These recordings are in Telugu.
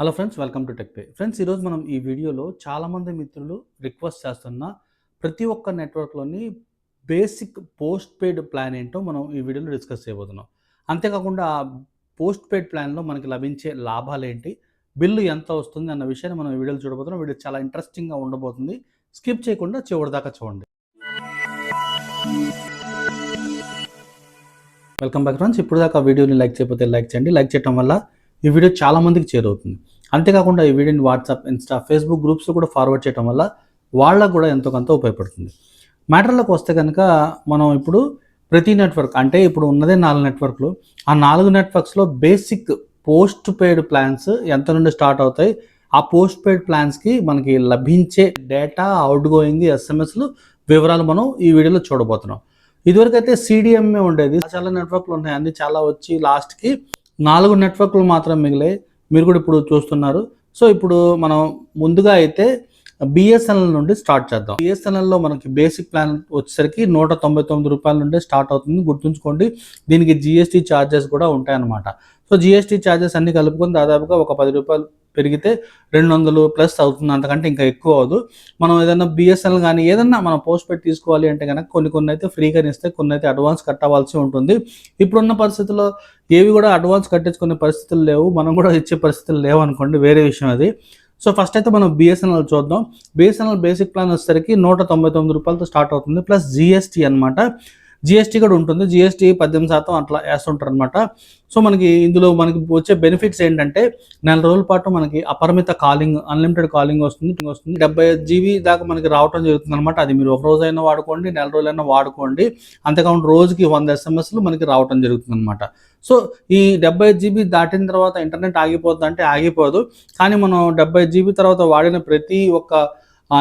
Hello friends, welcome to tech pay. Friends, ఈరోజు మనం ఈ వీడియోలో చాలామంది మిత్రులు రిక్వెస్ట్ చేస్తున్న ప్రతి ఒక్క నెట్వర్క్లోని బేసిక్ పోస్ట్ పెయిడ్ ప్లాన్ ఏంటో మనం ఈ వీడియోలో డిస్కస్ చేయబోతున్నాం. అంతేకాకుండా ఆ పోస్ట్ పెయిడ్ ప్లాన్లో మనకి లభించే లాభాలు ఏంటి, బిల్లు ఎంత వస్తుంది అన్న విషయాన్ని మనం ఈ వీడియోలో చూడబోతున్నాం. వీడియో చాలా ఇంట్రెస్టింగ్గా ఉండబోతుంది. స్కిప్ చేయకుండా చివరి దాకా చూడండి. Welcome back friends. ఇప్పుడు దాకా వీడియోని లైక్ చేయకపోతే లైక్ చేయండి. లైక్ చేయడం వల్ల ఈ వీడియో చాలామందికి చేరవుతుంది. అంతేకాకుండా ఈ వీడియోని వాట్సాప్, ఇన్స్టా, ఫేస్బుక్ గ్రూప్స్లో కూడా ఫార్వర్డ్ చేయడం వల్ల వాళ్ళకు కూడా ఎంతో కొంత ఉపయోగపడుతుంది. మ్యాటర్లోకి వస్తే కనుక మనం ఇప్పుడు ప్రతి నెట్వర్క్, అంటే ఇప్పుడు ఉన్నదే 4 నెట్వర్క్లు, ఆ 4 నెట్వర్క్స్లో బేసిక్ పోస్ట్ పెయిడ్ ప్లాన్స్ ఎంత నుండి స్టార్ట్ అవుతాయి, ఆ పోస్ట్ పెయిడ్ ప్లాన్స్కి మనకి లభించే డేటా, అవుట్ గోయింగ్ ఎస్ఎంఎస్లు వివరాలు మనం ఈ వీడియోలో చూడబోతున్నాం. ఇదివరకైతే సిడిఎంఏ ఉండేది. చాలా నెట్వర్క్లు ఉన్నాయి, అన్ని చాలా వచ్చి లాస్ట్కి 4 నెట్వర్క్లు మాత్రం మిగిలాయి. మీరు కూడా ఇప్పుడు చూస్తున్నారు. సో ఇప్పుడు మనం ముందుగా అయితే బిఎస్ఎన్ఎల్ నుండి స్టార్ట్ చేద్దాం. బిఎస్ఎన్ఎల్లో మనకి బేసిక్ ప్లాన్ వచ్చేసరికి ₹199 నుండి స్టార్ట్ అవుతుంది. గుర్తుంచుకోండి, దీనికి జిఎస్టీ ఛార్జెస్ కూడా ఉంటాయన్నమాట. సో జిఎస్టీ ఛార్జెస్ అన్ని కలుపుకొని దాదాపుగా ఒక ₹10 పెరిగితే 200 ప్లస్ అవుతుంది. అంతకంటే ఇంకా ఎక్కువ అవ్వదు. మనం ఏదైనా బిఎస్ఎన్ఎల్ కానీ ఏదన్నా మనం పోస్ట్ పెట్టి తీసుకోవాలి అంటే కనుక కొన్ని అయితే ఫ్రీగా ఇస్తే, కొన్ని అయితే అడ్వాన్స్ కట్టవలసి ఉంటుంది. ఇప్పుడున్న పరిస్థితుల్లో ఏవి కూడా అడ్వాన్స్ కట్టించుకునే పరిస్థితులు లేవు, మనం కూడా ఇచ్చే పరిస్థితులు లేవు అనుకోండి, వేరే విషయం అది. సో ఫస్ట్ అయితే మనం బిఎస్ఎన్ఎల్ చూద్దాం. బిఎస్ఎన్ఎల్ బేసిక్ ప్లాన్ వచ్చేసరికి ₹199తో స్టార్ట్ అవుతుంది, ప్లస్ జిఎస్టీ అనమాట. జిఎస్టీ కూడా ఉంటుంది. జిఎస్టీ 18% అట్లా వేస్తుంటారు అనమాట. సో మనకి ఇందులో మనకి వచ్చే బెనిఫిట్స్ ఏంటంటే, నెల రోజుల పాటు మనకి అపరిమిత కాలింగ్, అన్లిమిటెడ్ కాలింగ్ వస్తుంది. 75 GB దాకా మనకి రావడం జరుగుతుంది అనమాట. అది మీరు ఒక రోజైనా వాడుకోండి, నెల రోజులైనా వాడుకోండి. అంతేకాకుండా రోజుకి 100 SMS మనకి రావడం జరుగుతుంది అనమాట. సో ఈ 75 GB దాటిన తర్వాత ఇంటర్నెట్ ఆగిపోద్ది అంటే ఆగిపోదు, కానీ మనం 75 GB తర్వాత వాడిన ప్రతి ఒక్క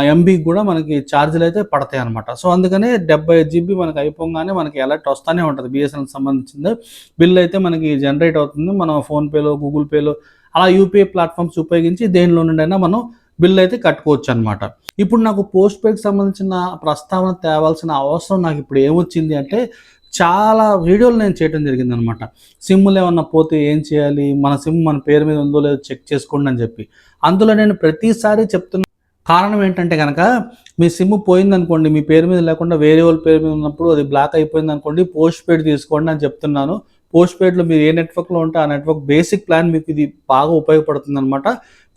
ఎంబీకి కూడా మనకి ఛార్జీలు అయితే పడతాయి అనమాట. సో అందుకనే 75 GB మనకి అయిపోగానే మనకి అలర్ట్ వస్తూనే ఉంటుంది. బిఎస్ఎన్ఎల్ సంబంధించింది బిల్ అయితే మనకి జనరేట్ అవుతుంది. మనం ఫోన్పేలో, గూగుల్ పేలో అలా యూపీఐ ప్లాట్ఫామ్స్ ఉపయోగించి దేనిలో నుండైనా మనం బిల్ అయితే కట్టుకోవచ్చు అనమాట. ఇప్పుడు నాకు పోస్ట్ పెయిడ్కి సంబంధించిన ప్రస్తావన తేవాల్సిన అవసరం నాకు ఇప్పుడు ఏమొచ్చింది అంటే, చాలా వీడియోలు నేను చేయడం జరిగింది అనమాట. సిమ్లు ఏమన్నా పోతే ఏం చేయాలి, మన సిమ్ మన పేరు మీద ఉందో లేదో చెక్ చేసుకోండి అని చెప్పి. అందులో నేను ప్రతిసారి చెప్తున్నా కారణం ఏంటంటే కనుక, మీ సిమ్ పోయిందనుకోండి, మీ పేరు మీద లేకుండా వేరే వాళ్ళ పేరు మీద ఉన్నప్పుడు అది బ్లాక్ అయిపోయింది అనుకోండి, పోస్ట్ పెయిడ్ తీసుకోండి అని చెప్తున్నాను. పోస్ట్ పెయిడ్లో మీరు ఏ నెట్వర్క్లో ఉంటే ఆ నెట్వర్క్ బేసిక్ ప్లాన్ మీకు ఇది బాగా ఉపయోగపడుతుంది అనమాట.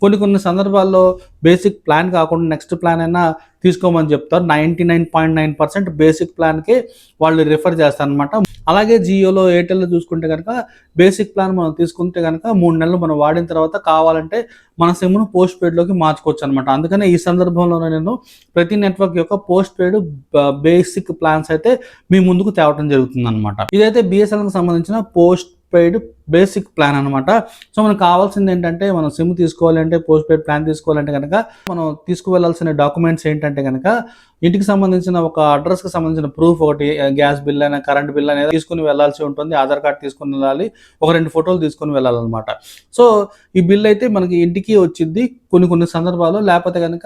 కొన్ని సందర్భాల్లో బేసిక్ ప్లాన్ కాకుండా నెక్స్ట్ ప్లాన్ అయినా తీసుకోమని చెప్తారు. 99.9% బేసిక్ ప్లాన్కే వాళ్ళు రిఫర్ చేస్తారు అనమాట. అలాగే జియోలో, ఎయిర్టెల్లో చూసుకుంటే కనుక బేసిక్ ప్లాన్ మనం తీసుకుంటే కనుక 3 నెలలు మనం వాడిన తర్వాత కావాలంటే మన సిమ్ను పోస్ట్ పెయిడ్లోకి మార్చుకోవచ్చు అనమాట. అందుకనే ఈ సందర్భంలోనే నేను ప్రతి నెట్వర్క్ యొక్క పోస్ట్ పెయిడ్ బేసిక్ ప్లాన్స్ అయితే మీ ముందుకు తేవడం జరుగుతుంది అనమాట. ఇదైతే బిఎస్ఎన్ఎల్కి సంబంధించిన పోస్ట్ పెయిడ్ బేసిక్ ప్లాన్ అనమాట. సో మనకు కావాల్సింది ఏంటంటే, మనం సిమ్ తీసుకోవాలంటే, పోస్ట్ పెయిడ్ ప్లాన్ తీసుకోవాలంటే కనుక మనం తీసుకువెళ్లాల్సిన డాక్యుమెంట్స్ ఏంటంటే కనుక, ఇంటికి సంబంధించిన ఒక అడ్రస్కి సంబంధించిన ప్రూఫ్ ఒకటి, గ్యాస్ బిల్ అయినా కరెంట్ బిల్ అనేది తీసుకుని వెళ్ళాల్సి ఉంటుంది. ఆధార్ కార్డ్ తీసుకుని వెళ్ళాలి, ఒక 2 ఫోటోలు తీసుకుని వెళ్ళాలన్నమాట. సో ఈ బిల్ అయితే మనకి ఇంటికి వచ్చింది కొన్ని సందర్భాల్లో. లేకపోతే కనుక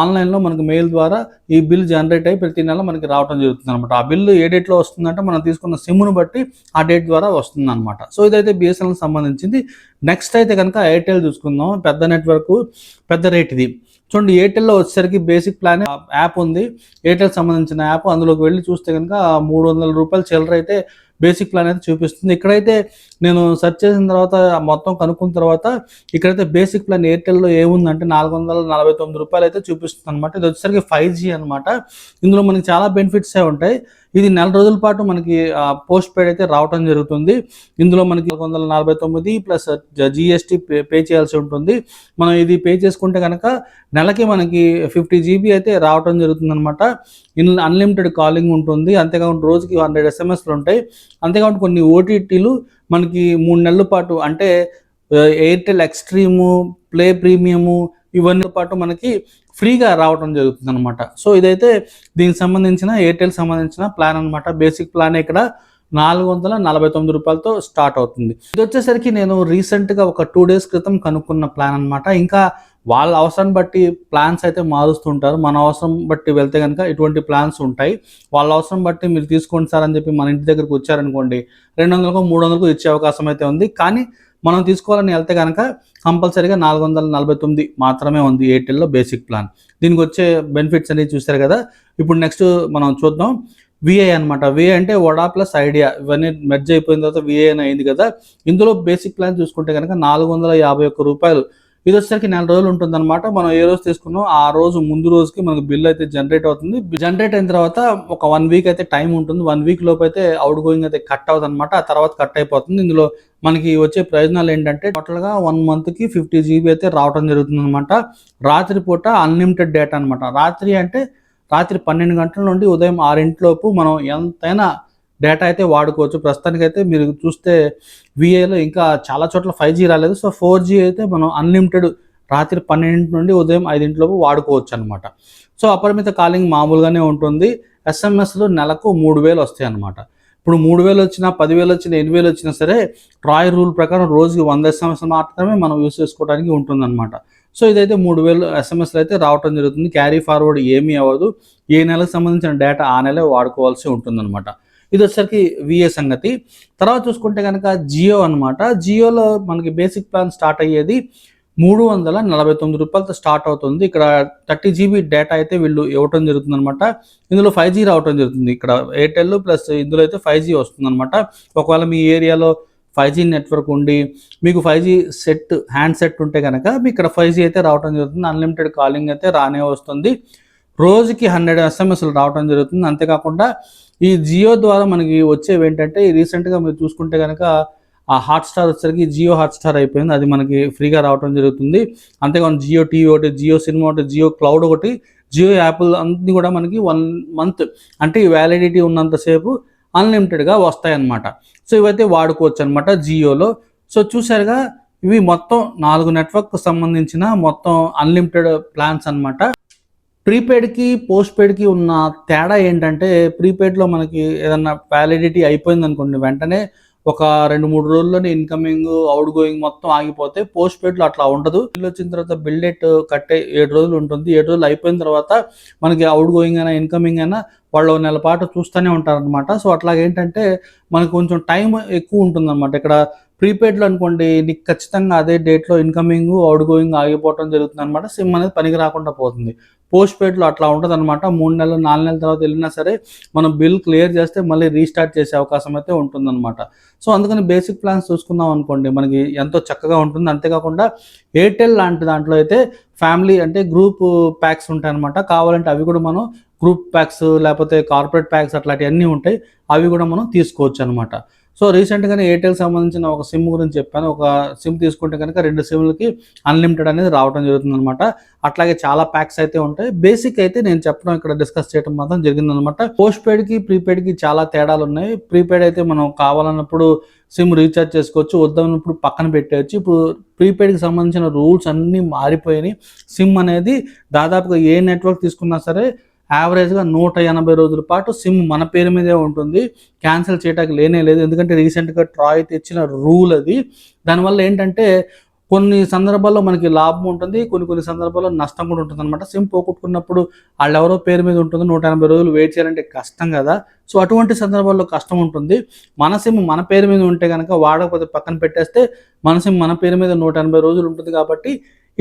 ఆన్లైన్లో మనకి మెయిల్ ద్వారా ఈ బిల్ జనరేట్ అయ్యి ప్రతి నెల మనకి రావడం జరుగుతుంది అనమాట. ఆ బిల్లు ఏ డేట్లో వస్తుందంటే మనం తీసుకున్న సిమ్ను బట్టి ఆ డేట్ ద్వారా వస్తుంది అనమాట. సో ఇదైతే బిఎస్ఎన్ఎల్కి సంబంధించింది. నెక్స్ట్ అయితే కనుక ఎయిర్టెల్ చూసుకుందాం. పెద్ద నెట్వర్క్, పెద్ద రేట్ ఇది. చూడండి, ఎయిర్టెల్లో వచ్చేసరికి బేసిక్ ప్లాన్ యాప్ ఉంది, ఎయిర్టెల్ సంబంధించిన యాప్. అందులోకి వెళ్ళి చూస్తే కనుక ₹300 చిల్లర అయితే బేసిక్ ప్లాన్ అయితే చూపిస్తుంది. ఇక్కడైతే నేను సెర్చ్ చేసిన తర్వాత మొత్తం కనుక్కున్న తర్వాత ఇక్కడైతే బేసిక్ ప్లాన్ ఎయిర్టెల్లో ఏముందంటే ₹449 అయితే చూపిస్తుంది అనమాట. ఇది వచ్చేసరికి 5G అనమాట. ఇందులో మనకి చాలా బెనిఫిట్సే ఉంటాయి. ఇది నెల రోజుల పాటు మనకి పోస్ట్ పెయిడ్ అయితే రావడం జరుగుతుంది. ఇందులో మనకి 449 ప్లస్ జిఎస్టీ పే చేయాల్సి ఉంటుంది. మనం ఇది పే చేసుకుంటే కనుక నెలకి మనకి 50 GB అయితే రావడం జరుగుతుంది అనమాట. అన్లిమిటెడ్ కాలింగ్ ఉంటుంది. అంతేకాకుండా రోజుకి 100 SMSలు ఉంటాయి. అంతేకాకుండా కొన్ని ఓటీటీలు మనకి 3 నెలల పాటు, అంటే ఎయిర్టెల్ ఎక్స్ట్రీము, ప్లే ప్రీమియము, ఇవన్నీ పాటు మనకి ఫ్రీగా రావడం జరుగుతుంది అనమాట. సో ఇదైతే దీనికి సంబంధించిన ఎయిర్టెల్ సంబంధించిన ప్లాన్ అనమాట. బేసిక్ ప్లాన్ ఇక్కడ ₹449తో స్టార్ట్ అవుతుంది. ఇది వచ్చేసరికి నేను రీసెంట్గా ఒక 2 days క్రితం కనుక్కున్న ప్లాన్ అనమాట. ఇంకా వాళ్ళ అవసరం బట్టి ప్లాన్స్ అయితే మారుస్తుంటారు. మన అవసరం బట్టి వెళ్తే కనుక ఇటువంటి ప్లాన్స్ ఉంటాయి. వాళ్ళ అవసరం బట్టి మీరు తీసుకోండి సార్ అని చెప్పి మన ఇంటి దగ్గరకు వచ్చారనుకోండి, 200కో 300కో ఇచ్చే అవకాశం అయితే ఉంది. కానీ మనం తీసుకోవాలని వెళ్తే కనుక కంపల్సరీగా 449 మాత్రమే ఉంది ఎయిర్టెల్లో బేసిక్ ప్లాన్. దీనికి వచ్చే బెనిఫిట్స్ అనేవి చూశారు కదా. ఇప్పుడు నెక్స్ట్ మనం చూద్దాం విఐ అనమాట. విఐ అంటే వడా ప్లస్ ఐడియా ఇవన్నీ మెర్జ్ అయిపోయిన తర్వాత విఐ అని అయింది కదా. ఇందులో బేసిక్ ప్లాన్ చూసుకుంటే కనుక ₹451. ఇది వచ్చేసరికి 4 రోజులు ఉంటుందన్నమాట. మనం ఏ రోజు తీసుకున్నాం ఆ రోజు ముందు రోజుకి మనకు బిల్ అయితే జనరేట్ అవుతుంది. జనరేట్ అయిన తర్వాత ఒక 1 వీక్ అయితే టైం ఉంటుంది. 1 వీక్ లోపు అయితే అవుట్ గోయింగ్ అయితే కట్ అవుతుంది అనమాట. ఆ తర్వాత కట్ అయిపోతుంది. ఇందులో మనకి వచ్చే ప్రయోజనాలు ఏంటంటే టోటల్గా 1 మంత్కి 50 GB అయితే రావడం జరుగుతుంది అనమాట. రాత్రిపూట అన్లిమిటెడ్ డేటా అనమాట. రాత్రి అంటే రాత్రి 12 గంటల నుండి ఉదయం 6 లోపు మనం ఎంతైనా డేటా అయితే వాడుకోవచ్చు. ప్రస్తుతానికైతే మీరు చూస్తే విఐలో ఇంకా చాలా చోట్ల 5G రాలేదు. సో 4G అయితే మనం అన్లిమిటెడ్ రాత్రి 12 నుండి ఉదయం 5 లోపు వాడుకోవచ్చు అనమాట. సో అపరిమిత కాలింగ్ మామూలుగానే ఉంటుంది. ఎస్ఎంఎస్లు నెలకు 3000 వస్తాయి అనమాట. ఇప్పుడు 3000 వచ్చినా 10,000 వచ్చినా 8,000 వచ్చినా సరే ట్రాయ్ రూల్ ప్రకారం రోజుకి 100 SMS మాత్రమే మనం యూస్ చేసుకోవడానికి ఉంటుందన్నమాట. సో ఇదైతే 3000 SMSలు అయితే రావటం జరుగుతుంది. క్యారీ ఫార్వర్డ్ ఏమీ అవ్వదు. ఏ నెలకు సంబంధించిన డేటా ఆ నెలే వాడుకోవాల్సి ఉంటుందన్నమాట. ఇది వచ్చేసరికి విఏ సంగతి. తర్వాత చూసుకుంటే కనుక జియో అనమాట. జియోలో మనకి బేసిక్ ప్లాన్ స్టార్ట్ అయ్యేది ₹349తో స్టార్ట్ అవుతుంది. ఇక్కడ 30 GB డేటా అయితే వీళ్ళు ఇవ్వటం జరుగుతుంది అనమాట. ఇందులో 5G రావటం జరుగుతుంది. ఇక్కడ ఎయిర్టెల్ ప్లస్ ఇందులో అయితే 5G వస్తుంది అనమాట. ఒకవేళ మీ ఏరియాలో 5G నెట్వర్క్ ఉండి మీకు 5G సెట్ హ్యాండ్ సెట్ ఉంటే కనుక మీకు ఇక్కడ 5G అయితే రావటం జరుగుతుంది. అన్లిమిటెడ్ కాలింగ్ అయితే రానే వస్తుంది. రోజుకి 100 SMSలు రావటం జరుగుతుంది. అంతేకాకుండా ఈ జియో ద్వారా మనకి వచ్చేవి ఏంటంటే రీసెంట్గా మీరు చూసుకుంటే కనుక ఆ హాట్స్టార్ వచ్చేసరికి జియో హాట్స్టార్ అయిపోయింది. అది మనకి ఫ్రీగా రావటం జరుగుతుంది. అంతేకాకుండా జియో టీవీ ఒకటి, జియో సినిమా ఒకటి, జియో క్లౌడ్ ఒకటి, జియో యాప్లు అన్నీ కూడా మనకి 1 మంత్ అంటే ఈ వ్యాలిడిటీ ఉన్నంతసేపు అన్లిమిటెడ్గా వస్తాయన్నమాట. సో ఇవైతే వాడుకోవచ్చు అనమాట జియోలో. సో చూసారుగా ఇవి మొత్తం 4 నెట్వర్క్కు సంబంధించిన మొత్తం అన్లిమిటెడ్ ప్లాన్స్ అనమాట. ప్రీపెయిడ్కి పోస్ట్ పెయిడ్కి ఉన్న తేడా ఏంటంటే ప్రీపెయిడ్లో మనకి ఏదన్నా వ్యాలిడిటీ అయిపోయింది అనుకోండి వెంటనే ఒక 2-3 రోజుల్లోనే ఇన్కమింగ్ అవుట్ గోయింగ్ మొత్తం ఆగిపోతే పోస్ట్ పెయిడ్లో అట్లా ఉండదు. బిల్ వచ్చిన తర్వాత బిల్ డేట్ కట్టే 7 రోజులు ఉంటుంది. 7 రోజులు అయిపోయిన తర్వాత మనకి అవుట్ గోయింగ్ అయినా ఇన్కమింగ్ అయినా వాళ్ళు నెల పాటు చూస్తూనే ఉంటారనమాట. సో అట్లాగేంటంటే మనకు కొంచెం టైం ఎక్కువ ఉంటుందన్నమాట. ఇక్కడ ప్రీపెయిడ్లో అనుకోండి నీకు ఖచ్చితంగా అదే డేట్లో ఇన్కమింగ్ అవుట్ గోయింగ్ ఆగిపోవడం జరుగుతుంది అనమాట. సిమ్ అనేది పనికి రాకుండా పోతుంది. పోస్ట్ పెయిడ్లో అట్లా ఉంటుంది అనమాట. 3 నెలలు 4 నెలల తర్వాత వెళ్ళినా సరే మనం బిల్ క్లియర్ చేస్తే మళ్ళీ రీస్టార్ట్ చేసే అవకాశం అయితే ఉంటుందన్నమాట. సో అందుకని బేసిక్ ప్లాన్స్ చూసుకుందాం అనుకోండి మనకి ఎంతో చక్కగా ఉంటుంది. అంతేకాకుండా ఎయిర్టెల్ లాంటి దాంట్లో అయితే ఫ్యామిలీ అంటే గ్రూప్ ప్యాక్స్ ఉంటాయి అనమాట. కావాలంటే అవి కూడా మనం గ్రూప్ ప్యాక్స్ లేకపోతే కార్పొరేట్ ప్యాక్స్ అట్లాంటివన్నీ ఉంటాయి. అవి కూడా మనం తీసుకోవచ్చు అనమాట. సో రీసెంట్గానే ఎయిర్టెల్ సంబంధించిన ఒక సిమ్ గురించి చెప్పాను. ఒక సిమ్ తీసుకుంటే కనుక 2 సిమ్లకి అన్లిమిటెడ్ అనేది రావడం జరుగుతుంది అనమాట. అట్లాగే చాలా ప్యాక్స్ అయితే ఉంటాయి. బేసిక్ అయితే నేను చెప్పడం ఇక్కడ డిస్కస్ చేయడం మాత్రం జరిగిందనమాట. పోస్ట్ పెయిడ్కి ప్రీపెయిడ్కి చాలా తేడాలు ఉన్నాయి. ప్రీపెయిడ్ అయితే మనం కావాలన్నప్పుడు సిమ్ రీఛార్జ్ చేసుకోవచ్చు, వద్దన్నప్పుడు పక్కన పెట్టేయచ్చు. ఇప్పుడు ప్రీపెయిడ్కి సంబంధించిన రూల్స్ అన్నీ మారిపోయినాయి. సిమ్ అనేది దాదాపుగా ఏ నెట్వర్క్ తీసుకున్నా సరే యావరేజ్గా 180 రోజుల పాటు సిమ్ మన పేరు మీదే ఉంటుంది. క్యాన్సిల్ చేయడానికి లేనే లేదు. ఎందుకంటే రీసెంట్గా ట్రాయ్ తెచ్చిన రూల్ అది. దానివల్ల ఏంటంటే కొన్ని సందర్భాల్లో మనకి లాభం ఉంటుంది, కొన్ని సందర్భాల్లో నష్టం కూడా ఉంటుంది అనమాట. సిమ్ పోగొట్టుకున్నప్పుడు వాళ్ళు ఎవరో పేరు మీద ఉంటుంది, 180 రోజులు వెయిట్ చేయాలంటే కష్టం కదా. సో అటువంటి సందర్భాల్లో కష్టం ఉంటుంది. మన సిమ్ మన పేరు మీద ఉంటే కనుక వాడకపోతే పక్కన పెట్టేస్తే మన సిమ్ మన పేరు మీద 180 రోజులు ఉంటుంది. కాబట్టి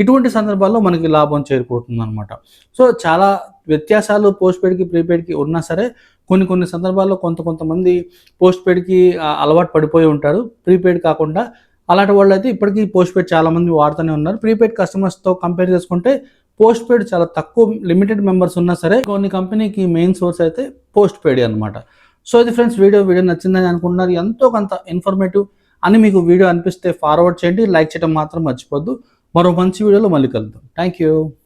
ఇటువంటి సందర్భాల్లో మనకి లాభం చేకూరుతుంది అనమాట. సో చాలా వ్యత్యాసాలు పోస్ట్ పెయిడ్కి ప్రీపెయిడ్కి ఉన్నా సరే కొన్ని సందర్భాల్లో కొంతమంది పోస్ట్ పెయిడ్కి అలవాటు పడిపోయి ఉంటారు, ప్రీపెయిడ్ కాకుండా. అలాంటి వాళ్ళు అయితే ఇప్పటికీ పోస్ట్ పెయిడ్ చాలామంది వాడుతూనే ఉన్నారు. ప్రీపెయిడ్ కస్టమర్స్తో కంపేర్ చేసుకుంటే పోస్ట్ పెయిడ్ చాలా తక్కువ లిమిటెడ్ మెంబర్స్ ఉన్నా సరే కొన్ని కంపెనీకి మెయిన్ సోర్స్ అయితే పోస్ట్ పెయిడ్ అనమాట. సో ఇది ఫ్రెండ్స్ వీడియో నచ్చిందని అనుకుంటున్నారు. ఎంతో కొంత ఇన్ఫర్మేటివ్ అని మీకు వీడియో అనిపిస్తే ఫార్వర్డ్ చేయండి, లైక్ చేయడం మాత్రం మర్చిపోద్దు. మరో మంచి వీడియోలో మళ్ళీ కలుద్దాం. Thank you.